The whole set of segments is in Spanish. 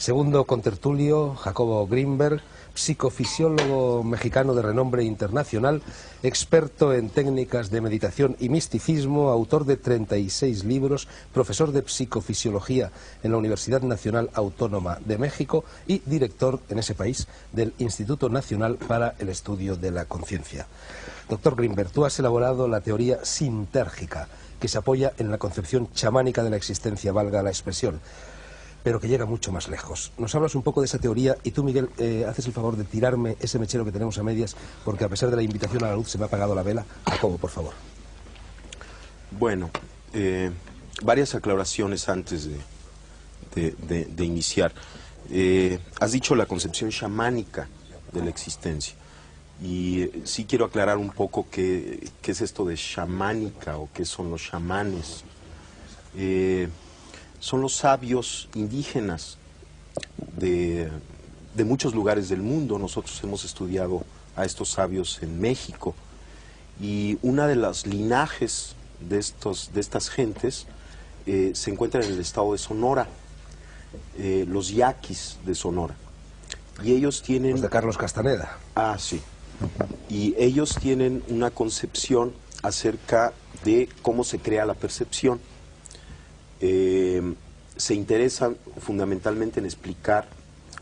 Segundo contertulio, Jacobo Grinberg, psicofisiólogo mexicano de renombre internacional, experto en técnicas de meditación y misticismo, autor de 36 libros, profesor de psicofisiología en la Universidad Nacional Autónoma de México y director en ese país del Instituto Nacional para el Estudio de la Conciencia. Doctor Grinberg, tú has elaborado la teoría sintérgica, que se apoya en la concepción chamánica de la existencia, valga la expresión, pero que llega mucho más lejos. Nos hablas un poco de esa teoría y tú, Miguel, haces el favor de tirarme ese mechero que tenemos a medias, porque a pesar de la invitación a la luz se me ha apagado la vela. Jacobo, por favor. Bueno, varias aclaraciones antes de iniciar. Has dicho la concepción chamánica de la existencia. Y sí quiero aclarar un poco qué es esto de chamánica o qué son los chamanes. Son los sabios indígenas de muchos lugares del mundo. Nosotros hemos estudiado a estos sabios en México. Y una de las linajes de estas gentes se encuentra en el estado de Sonora, los yaquis de Sonora. Y ellos tienen... Los de Carlos Castaneda. Ah, sí. Y ellos tienen una concepción acerca de cómo se crea la percepción. Se interesan fundamentalmente en explicar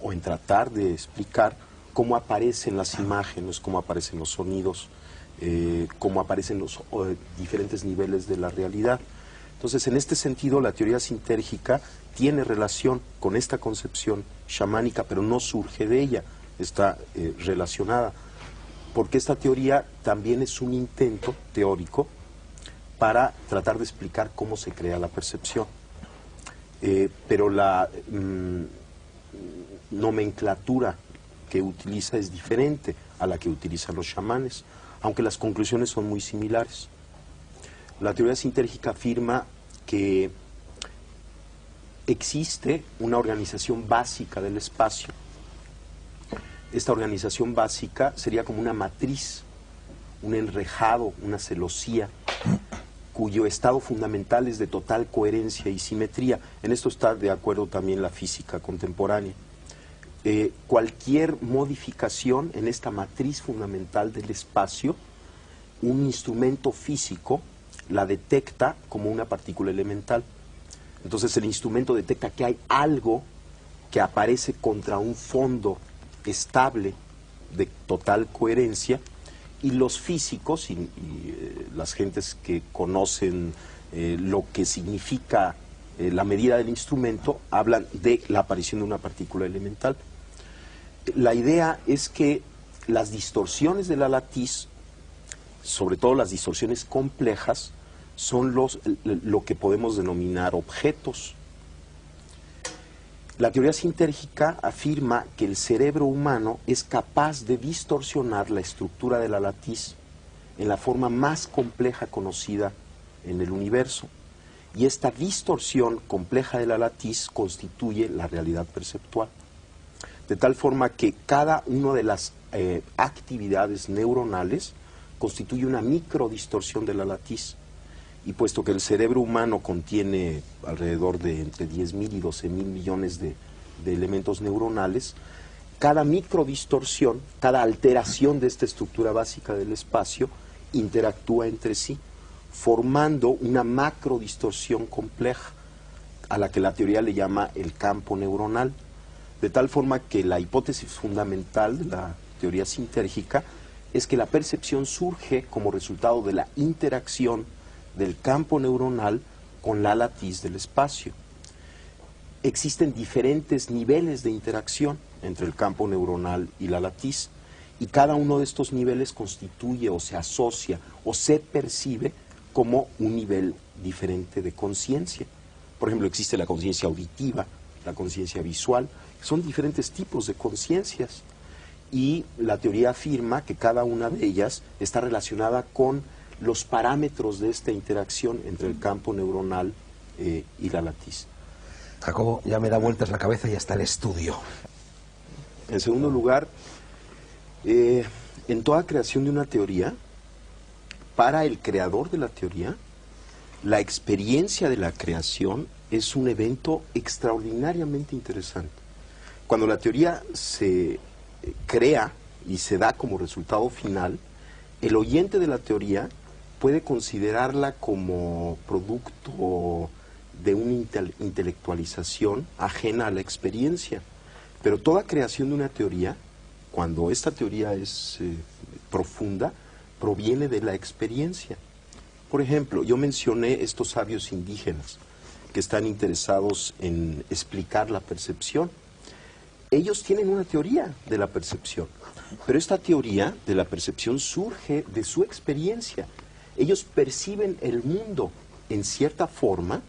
o en tratar de explicar cómo aparecen las imágenes, cómo aparecen los sonidos, cómo aparecen los diferentes niveles de la realidad. Entonces, en este sentido, la teoría sintérgica tiene relación con esta concepción chamánica, pero no surge de ella, está relacionada, porque esta teoría también es un intento teórico para tratar de explicar cómo se crea la percepción. Pero la nomenclatura que utiliza es diferente a la que utilizan los chamanes, aunque las conclusiones son muy similares. La teoría sintérgica afirma que existe una organización básica del espacio. Esta organización básica sería como una matriz, un enrejado, una celosía, cuyo estado fundamental es de total coherencia y simetría. En esto está de acuerdo también la física contemporánea. Cualquier modificación en esta matriz fundamental del espacio, un instrumento físico la detecta como una partícula elemental. Entonces el instrumento detecta que hay algo que aparece contra un fondo estable de total coherencia, y los físicos y las gentes que conocen lo que significa la medida del instrumento hablan de la aparición de una partícula elemental. La idea es que las distorsiones de la latiz, sobre todo las distorsiones complejas, son lo que podemos denominar objetos. La teoría sintérgica afirma que el cerebro humano es capaz de distorsionar la estructura de la latiz en la forma más compleja conocida en el universo. Y esta distorsión compleja de la latiz constituye la realidad perceptual. De tal forma que cada una de las actividades neuronales constituye una microdistorsión de la latiz. Y puesto que el cerebro humano contiene alrededor de entre 10.000 y 12.000 millones de elementos neuronales, cada microdistorsión, cada alteración de esta estructura básica del espacio interactúa entre sí, formando una macrodistorsión compleja, a la que la teoría le llama el campo neuronal. De tal forma que la hipótesis fundamental de la teoría sintérgica es que la percepción surge como resultado de la interacción del campo neuronal con la latiz del espacio. Existen diferentes niveles de interacción entre el campo neuronal y la latiz, y cada uno de estos niveles constituye o se asocia o se percibe como un nivel diferente de conciencia. Por ejemplo, existe la conciencia auditiva, la conciencia visual, son diferentes tipos de conciencias, y la teoría afirma que cada una de ellas está relacionada con los parámetros de esta interacción entre el campo neuronal y la latiz. Jacobo, ya me da vueltas la cabeza y hasta el estudio. En segundo lugar, en toda creación de una teoría, para el creador de la teoría, la experiencia de la creación es un evento extraordinariamente interesante. cuando la teoría se crea y se da como resultado final, el oyente de la teoría puede considerarla como producto de una intelectualización ajena a la experiencia. Pero toda creación de una teoría, cuando esta teoría es profunda, proviene de la experiencia. Por ejemplo, yo mencioné estos sabios indígenas que están interesados en explicar la percepción. Ellos tienen una teoría de la percepción, pero esta teoría de la percepción surge de su experiencia. Ellos perciben el mundo en cierta forma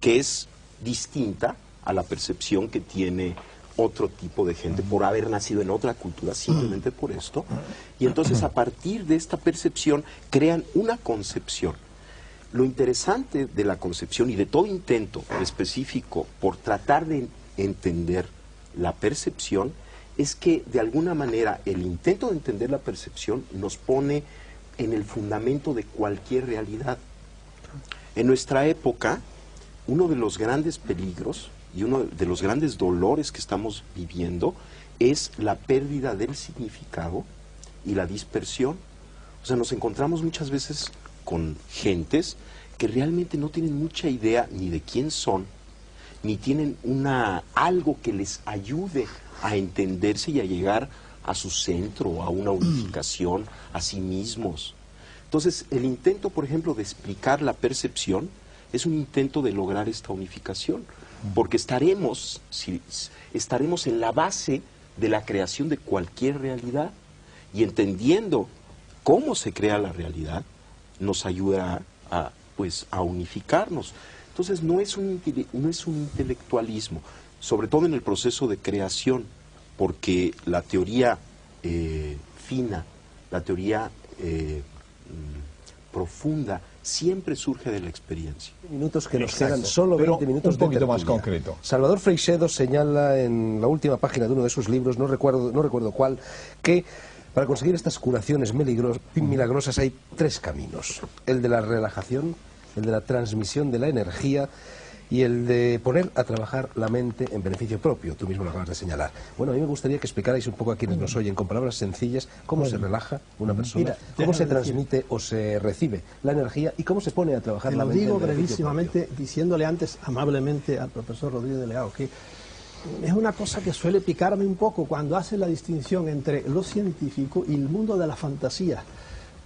que es distinta a la percepción que tiene otro tipo de gente por haber nacido en otra cultura, simplemente por esto. Y entonces a partir de esta percepción crean una concepción. Lo interesante de la concepción y de todo intento específico por tratar de entender la percepción es que de alguna manera el intento de entender la percepción nos pone en el fundamento de cualquier realidad. En nuestra época, uno de los grandes peligros y uno de los grandes dolores que estamos viviendo es la pérdida del significado y la dispersión. O sea, nos encontramos muchas veces con gentes que realmente no tienen mucha idea ni de quién son, ni tienen algo que les ayude a entenderse y a llegar a su centro, a una unificación, a sí mismos. Entonces, el intento, por ejemplo, de explicar la percepción es un intento de lograr esta unificación, porque estaremos en la base de la creación de cualquier realidad, y entendiendo cómo se crea la realidad nos ayuda a unificarnos. Entonces no es un intelectualismo, sobre todo en el proceso de creación, porque la teoría fina, la teoría profunda, siempre surge de la experiencia. Minutos que nos quedan, solo 20 minutos un poquito de más tertulia. concreto. Salvador Freixedo señala en la última página de uno de sus libros, no recuerdo cuál, que para conseguir estas curaciones milagrosas hay 3 caminos: el de la relajación, el de la transmisión de la energía y el de poner a trabajar la mente en beneficio propio. Tú mismo lo acabas de señalar. Bueno, a mí me gustaría que explicarais un poco a quienes nos oyen, con palabras sencillas, cómo se relaja una persona, cómo se transmite o se recibe la energía y cómo se pone a trabajar la mente. Te lo digo en beneficio brevísimamente, propio. diciéndole antes amablemente al profesor Rodríguez de Leao que es una cosa que suele picarme un poco cuando hace la distinción entre lo científico y el mundo de la fantasía.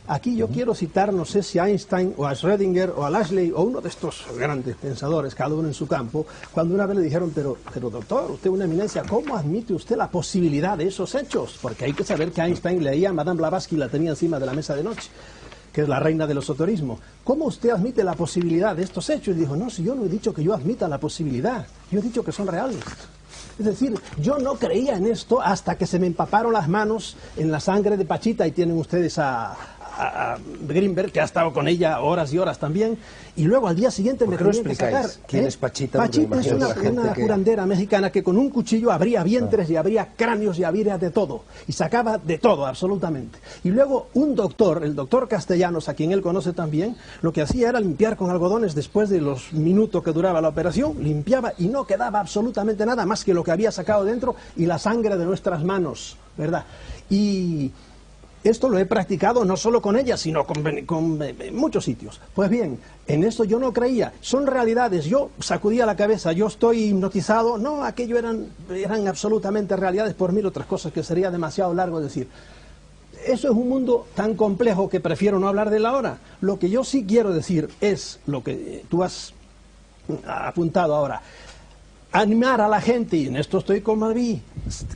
Aquí yo quiero citar, no sé si a Einstein o a Schrödinger o a Lashley o uno de estos grandes pensadores, cada uno en su campo, cuando una vez le dijeron, pero doctor, usted es una eminencia, ¿cómo admite usted la posibilidad de esos hechos? Porque hay que saber que Einstein leía a Madame Blavatsky, la tenía encima de la mesa de noche, que es la reina del esoterismo. ¿Cómo usted admite la posibilidad de estos hechos? Y dijo, no, si yo no he dicho que yo admita la posibilidad, yo he dicho que son reales. Es decir, yo no creía en esto hasta que se me empaparon las manos en la sangre de Pachita, y tienen ustedes a Greenberg, que ha estado con ella horas y horas también, y luego al día siguiente me tenían que sacar. ¿Quién es Pachita? Pachita es una curandera mexicana que con un cuchillo abría vientres y abría cráneos y abría de todo, y sacaba de todo, absolutamente. Y luego un doctor, el doctor Castellanos, a quien él conoce también, lo que hacía era limpiar con algodones después de los minutos que duraba la operación, limpiaba y no quedaba absolutamente nada más que lo que había sacado dentro y la sangre de nuestras manos, ¿verdad? Y esto lo he practicado no solo con ella, sino con muchos sitios. Pues bien, en esto yo no creía. Son realidades. Yo sacudía la cabeza, yo estoy hipnotizado. No, aquello eran absolutamente realidades por 1000 otras cosas que sería demasiado largo decir. Eso es un mundo tan complejo que prefiero no hablar de él ahora. Lo que yo sí quiero decir es lo que tú has apuntado ahora. Animar a la gente, y en esto estoy con Malví,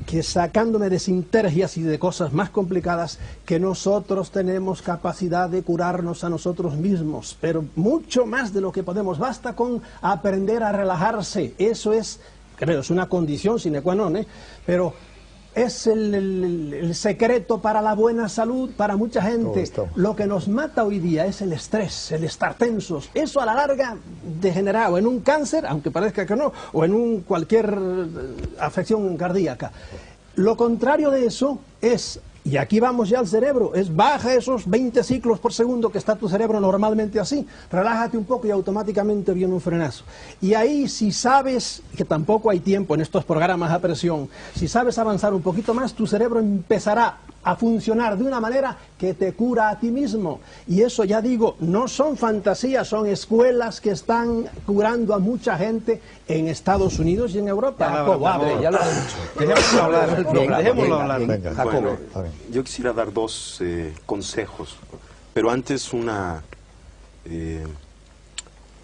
que sacándome de sintergias y de cosas más complicadas, que nosotros tenemos capacidad de curarnos a nosotros mismos, pero mucho más de lo que podemos. Basta con aprender a relajarse. Eso es, creo, es una condición sine qua non, pero es el secreto para la buena salud para mucha gente. Lo que nos mata hoy día es el estrés, el estar tensos. Eso a la larga degenera o en un cáncer, aunque parezca que no, o en cualquier afección cardíaca. Lo contrario de eso es, y aquí vamos ya al cerebro, es baja esos 20 ciclos por segundo que está tu cerebro normalmente así, relájate un poco y automáticamente viene un frenazo. Y ahí si sabes, que tampoco hay tiempo en estos programas a presión, si sabes avanzar un poquito más, tu cerebro empezará a funcionar de una manera que te cura a ti mismo. Y eso, ya digo, no son fantasías, son escuelas que están curando a mucha gente en Estados Unidos y en Europa. Ya lo has dicho. Dejémoslo hablar. Dejémoslo hablar. Venga, Bueno, Jacobo. yo quisiera dar dos consejos, pero antes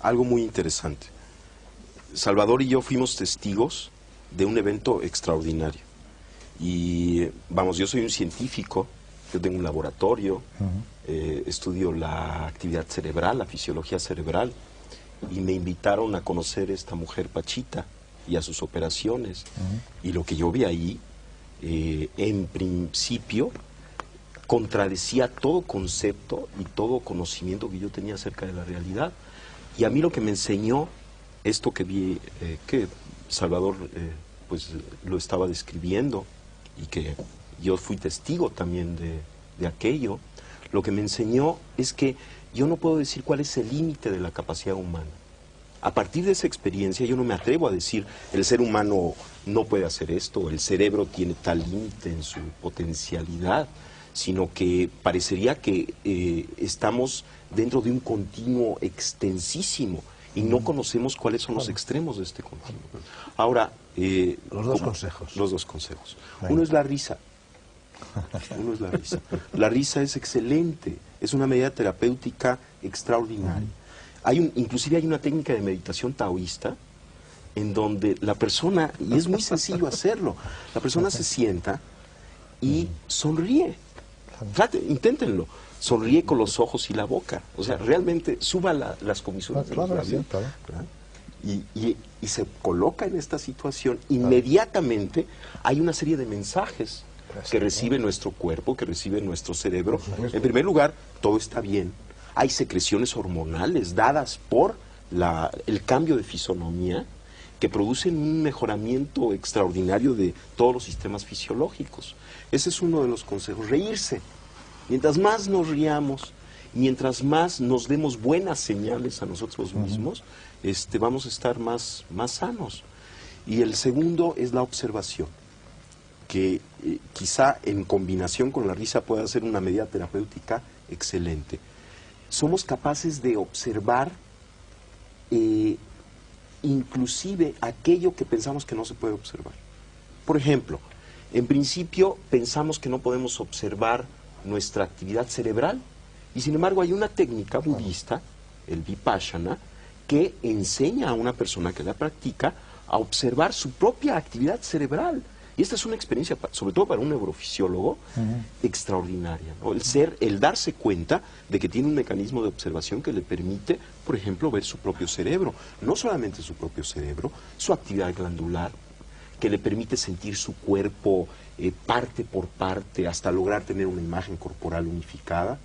algo muy interesante. Salvador y yo fuimos testigos de un evento extraordinario. Y vamos, yo soy un científico, yo tengo un laboratorio, estudio la actividad cerebral, la fisiología cerebral, y me invitaron a conocer a esta mujer Pachita y a sus operaciones. Y lo que yo vi ahí, en principio, contradecía todo concepto y todo conocimiento que yo tenía acerca de la realidad. Y a mí lo que me enseñó, esto que vi, que Salvador pues lo estaba describiendo, y que yo fui testigo también de aquello, lo que me enseñó es que yo no puedo decir cuál es el límite de la capacidad humana. A partir de esa experiencia yo no me atrevo a decir el ser humano no puede hacer esto, el cerebro tiene tal límite en su potencialidad, sino que parecería que estamos dentro de un continuo extensísimo y no conocemos cuáles son los extremos de este continuo. Ahora, Los dos consejos. Los dos consejos. Uno es la risa. Uno es la risa. La risa es excelente, es una medida terapéutica extraordinaria. Inclusive hay una técnica de meditación taoísta en donde la persona, y es muy sencillo hacerlo, la persona se sienta y sonríe. Inténtenlo. Sonríe con los ojos y la boca. O sea, realmente suba las comisuras de los labios. Y se coloca en esta situación. Inmediatamente hay una serie de mensajes que recibe nuestro cuerpo, que recibe nuestro cerebro. En primer lugar, todo está bien. Hay secreciones hormonales dadas por el cambio de fisonomía que producen un mejoramiento extraordinario de todos los sistemas fisiológicos. Ese es uno de los consejos. Reírse. Mientras más nos riamos, mientras más nos demos buenas señales a nosotros mismos, vamos a estar más sanos. Y el segundo es la observación, que quizá en combinación con la risa pueda ser una medida terapéutica excelente. Somos capaces de observar inclusive aquello que pensamos que no se puede observar. Por ejemplo, en principio pensamos que no podemos observar nuestra actividad cerebral, y sin embargo hay una técnica budista, el Vipassana, que enseña a una persona que la practica a observar su propia actividad cerebral. Y esta es una experiencia, sobre todo para un neurofisiólogo, extraordinaria, ¿no? El darse cuenta de que tiene un mecanismo de observación que le permite, por ejemplo, ver su propio cerebro. No solamente su propio cerebro, su actividad glandular, que le permite sentir su cuerpo parte por parte hasta lograr tener una imagen corporal unificada.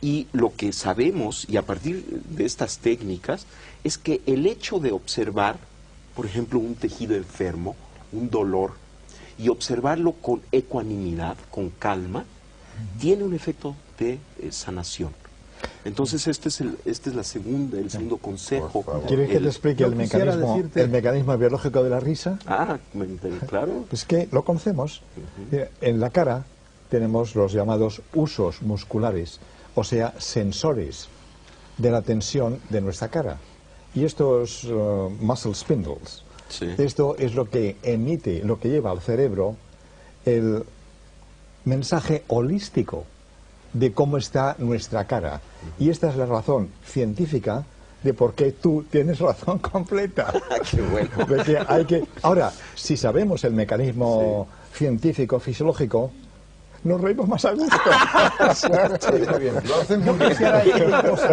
Y lo que sabemos, y a partir de estas técnicas, es que el hecho de observar, por ejemplo, un tejido enfermo, un dolor, y observarlo con ecuanimidad, con calma, tiene un efecto de sanación. Entonces este es el segundo consejo. ¿Quieres que te explique el mecanismo biológico de la risa? Claro. Es que lo conocemos. En la cara tenemos los llamados husos musculares, o sea, sensores de la tensión de nuestra cara. Y estos muscle spindles, esto es lo que emite, lo que lleva al cerebro el mensaje holístico de cómo está nuestra cara. Y esta es la razón científica de por qué tú tienes razón completa. ¡Qué bueno! Ahora, si sabemos el mecanismo científico, fisiológico, nos reímos más a gusto. Muy bien. Lo hacen muy bien.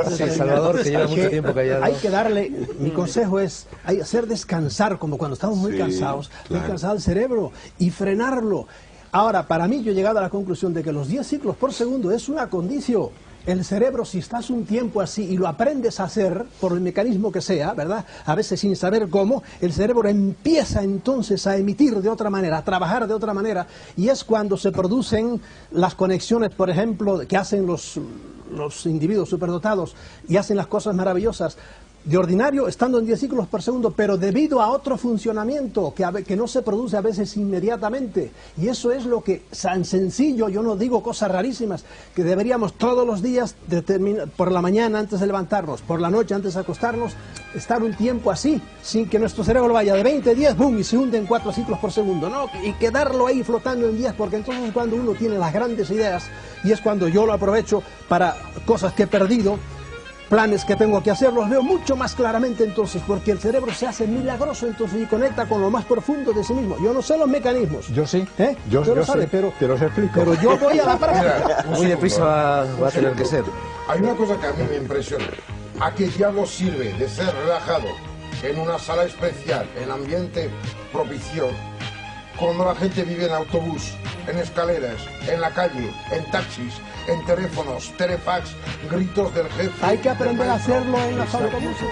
Sí, Salvador, que lleva mucho tiempo callado. Hay que darle, mi consejo es hacer descansar, como cuando estamos muy cansados, descansar el cerebro y frenarlo. Ahora, para mí yo he llegado a la conclusión de que los 10 ciclos por segundo es una condición el cerebro, si estás un tiempo así y lo aprendes a hacer, por el mecanismo que sea, ¿verdad? A veces sin saber cómo, el cerebro empieza entonces a emitir de otra manera, a trabajar de otra manera, y es cuando se producen las conexiones, por ejemplo, que hacen los individuos superdotados y hacen las cosas maravillosas. De ordinario, estando en 10 ciclos por segundo, pero debido a otro funcionamiento que no se produce a veces inmediatamente. Y eso es lo que, tan sencillo, yo no digo cosas rarísimas, que deberíamos todos los días, por la mañana antes de levantarnos, por la noche antes de acostarnos, estar un tiempo así, sin que nuestro cerebro vaya de 20 a 10, boom, y se hunde en 4 ciclos por segundo, ¿no? Y quedarlo ahí flotando en 10, porque entonces es cuando uno tiene las grandes ideas, y es cuando yo lo aprovecho para cosas que he perdido, planes que tengo que hacer, los veo mucho más claramente entonces, porque el cerebro se hace milagroso entonces y conecta con lo más profundo de sí mismo. Yo no sé los mecanismos. Yo sí. Yo lo sabe, sé, pero te los explico. Pero yo voy a la práctica. Muy deprisa va a tener que ser. Hay una cosa que a mí me impresiona. ¿A qué diablos sirve de ser relajado en una sala especial, en ambiente propicio, cuando la gente vive en autobús, en escaleras, en la calle, en taxis, en teléfonos, telefax, gritos del jefe? Hay que aprender a hacerlo en los autobuses.